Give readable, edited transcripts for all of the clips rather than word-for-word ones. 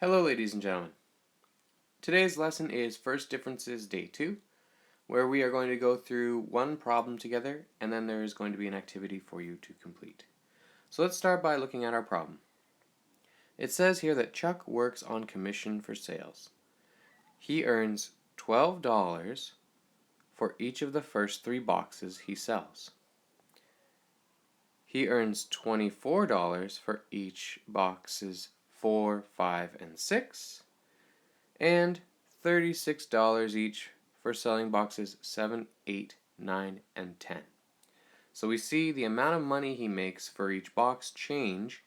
Hello ladies and gentlemen. Today's lesson is First Differences Day 2, where we are going to go through one problem together and then there is going to be an activity for you to complete. So let's start by looking at our problem. It says here that Chuck works on commission for sales. He earns $12 for each of the first 3 boxes he sells. He earns $24 for each boxes 4, 5, and 6. And $36 each for selling boxes 7, 8, 9, and 10. So we see the amount of money he makes for each box change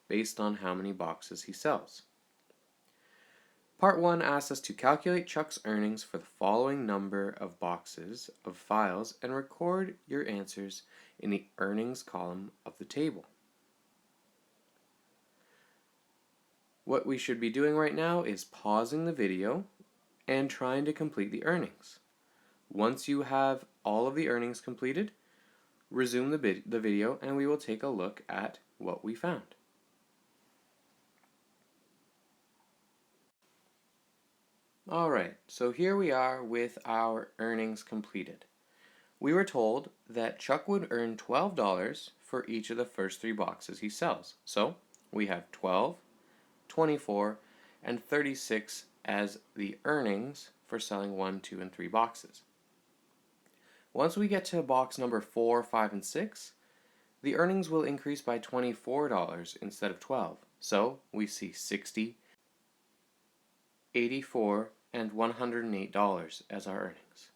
based on how many boxes he sells. Part 1 asks us to calculate Chuck's earnings for the following number of boxes of files and record your answers in the earnings column of the table. What we should be doing right now is pausing the video and trying to complete the earnings. Once you have all of the earnings completed, resume the video and we will take a look at what we found. Alright, so here we are with our earnings completed. We were told that Chuck would earn $12 for each of the first 3 boxes he sells. So we have 12, 24, and 36 as the earnings for selling 1, 2, and 3 boxes. Once we get to box number 4, 5, and 6, the earnings will increase by $24 instead of 12. So we see 60, 84, and $108 as our earnings.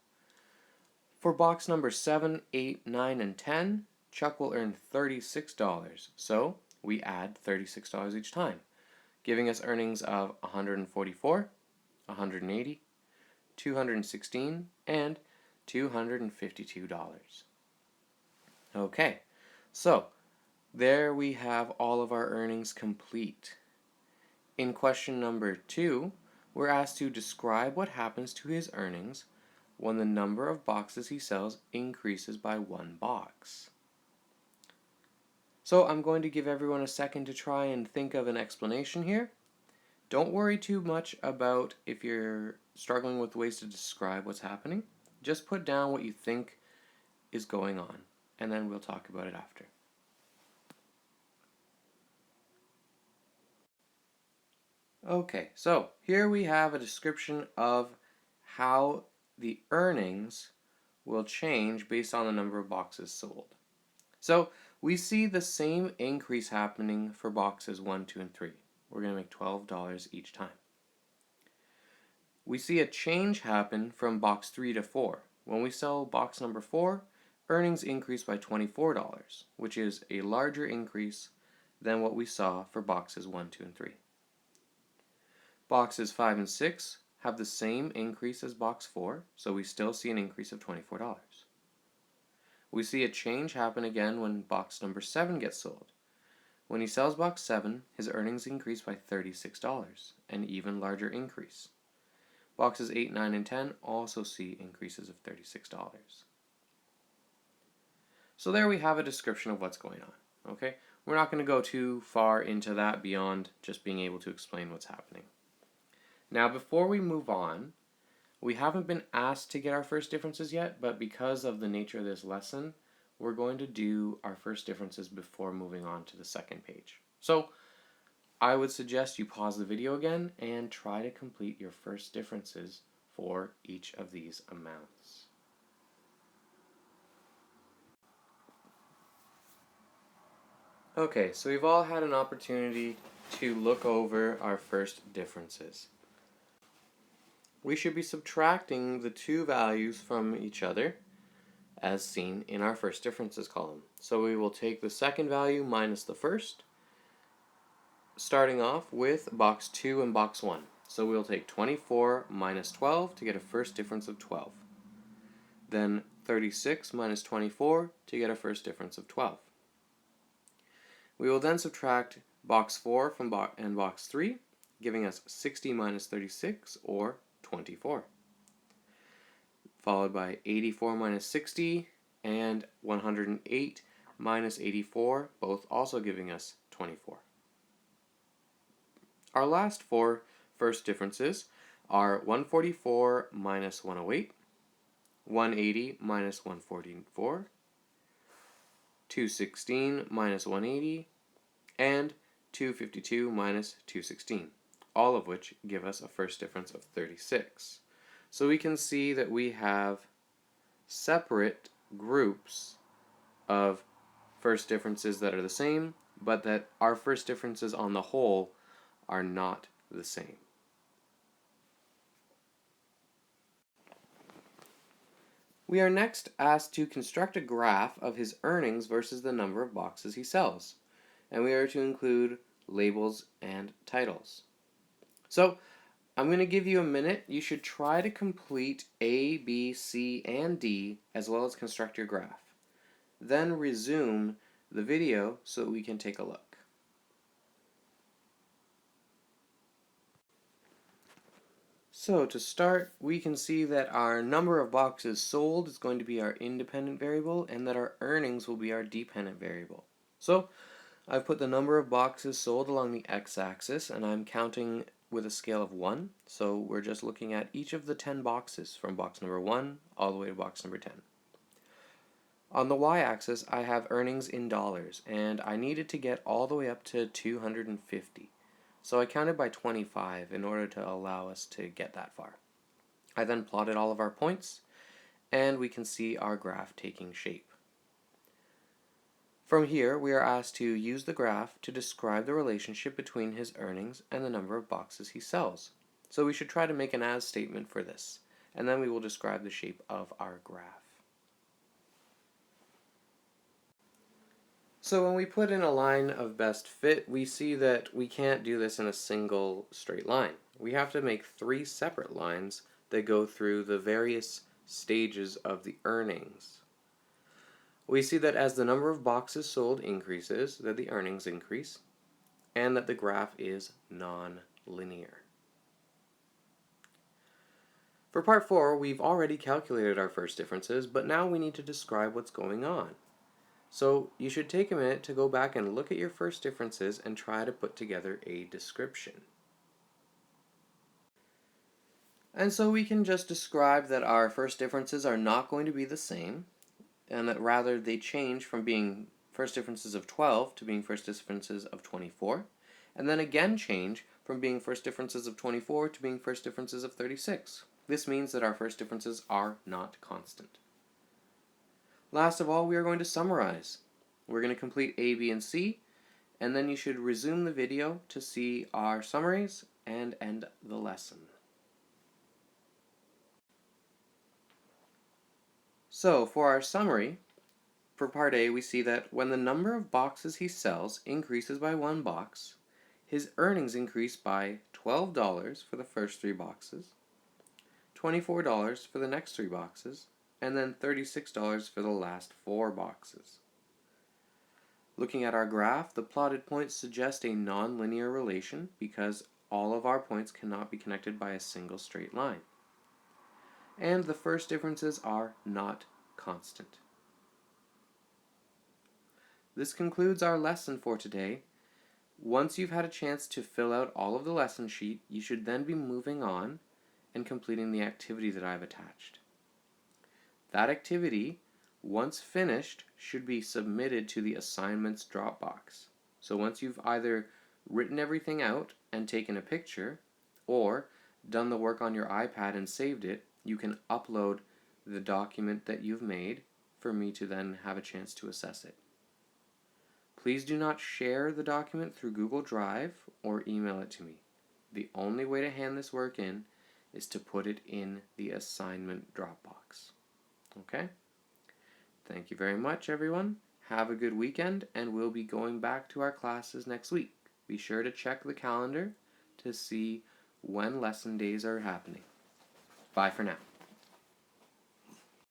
For box number 7, 8, 9, and 10, Chuck will earn $36. So we add $36 each time, giving us earnings of $144, $180, $216, and $252. Okay, so there we have all of our earnings complete. In question number 2, we're asked to describe what happens to his earnings when the number of boxes he sells increases by 1 box. So I'm going to give everyone a second to try and think of an explanation here. Don't worry too much about if you're struggling with ways to describe what's happening. Just put down what you think is going on, and then we'll talk about it after. Okay, so here we have a description of how the earnings will change based on the number of boxes sold. So we see the same increase happening for boxes 1, 2, and 3. We're going to make $12 each time. We see a change happen from box 3 to 4. When we sell box number 4, earnings increase by $24, which is a larger increase than what we saw for boxes 1, 2, and 3. Boxes 5 and 6 have the same increase as box 4, so we still see an increase of $24. We see a change happen again when box number 7 gets sold. When he sells box 7, his earnings increase by $36, an even larger increase. Boxes 8, 9, and 10 also see increases of $36. So there we have a description of what's going on. Okay, we're not going to go too far into that beyond just being able to explain what's happening. Now before we move on, we haven't been asked to get our first differences yet, but because of the nature of this lesson, we're going to do our first differences before moving on to the second page. So I would suggest you pause the video again and try to complete your first differences for each of these amounts. Okay, so we've all had an opportunity to look over our first differences. We should be subtracting the 2 values from each other as seen in our first differences column. So we will take the second value minus the first, starting off with box 2 and box 1. So we'll take 24 minus 12 to get a first difference of 12. Then 36 minus 24 to get a first difference of 12. We will then subtract box 4 from box 3, giving us 60 minus 36, or 24. Followed by 84 minus 60 and 108 minus 84, both also giving us 24. Our last four first differences are 144 minus 108, 180 minus 144, 216 minus 180, and 252 minus 216, all of which give us a first difference of 36. So we can see that we have separate groups of first differences that are the same, but that our first differences on the whole are not the same. We are next asked to construct a graph of his earnings versus the number of boxes he sells, and we are to include labels and titles. So I'm going to give you a minute. You should try to complete A, B, C, and D, as well as construct your graph. Then resume the video so that we can take a look. So to start, we can see that our number of boxes sold is going to be our independent variable, and that our earnings will be our dependent variable. So I've put the number of boxes sold along the x-axis, and I'm counting with a scale of 1. So we're just looking at each of the 10 boxes from box number 1 all the way to box number 10. On the y-axis, I have earnings in dollars, and I needed to get all the way up to 250. So I counted by 25 in order to allow us to get that far. I then plotted all of our points, and we can see our graph taking shape. From here, we are asked to use the graph to describe the relationship between his earnings and the number of boxes he sells. So we should try to make an as statement for this, and then we will describe the shape of our graph. So when we put in a line of best fit, we see that we can't do this in a single straight line. We have to make 3 separate lines that go through the various stages of the earnings. We see that as the number of boxes sold increases, that the earnings increase, and that the graph is non-linear. For part 4, we've already calculated our first differences, but now we need to describe what's going on. So you should take a minute to go back and look at your first differences and try to put together a description. And so we can just describe that our first differences are not going to be the same, and that rather they change from being first differences of 12 to being first differences of 24, and then again change from being first differences of 24 to being first differences of 36. This means that our first differences are not constant. Last of all, we are going to summarize. We're going to complete A, B, and C, and then you should resume the video to see our summaries and end the lesson. So, for our summary, for part A, we see that when the number of boxes he sells increases by 1 box, his earnings increase by $12 for the first 3 boxes, $24 for the next 3 boxes, and then $36 for the last 4 boxes. Looking at our graph, the plotted points suggest a non-linear relation because all of our points cannot be connected by a single straight line. And the first differences are not constant. This concludes our lesson for today. Once you've had a chance to fill out all of the lesson sheet, you should then be moving on and completing the activity that I've attached. That activity, once finished, should be submitted to the assignments Dropbox. So once you've either written everything out and taken a picture, or done the work on your iPad and saved it, you can upload the document that you've made for me to then have a chance to assess it. Please do not share the document through Google Drive or email it to me. The only way to hand this work in is to put it in the assignment Dropbox. Okay? Thank you very much, everyone. Have a good weekend, and we'll be going back to our classes next week. Be sure to check the calendar to see when lesson days are happening. Bye for now.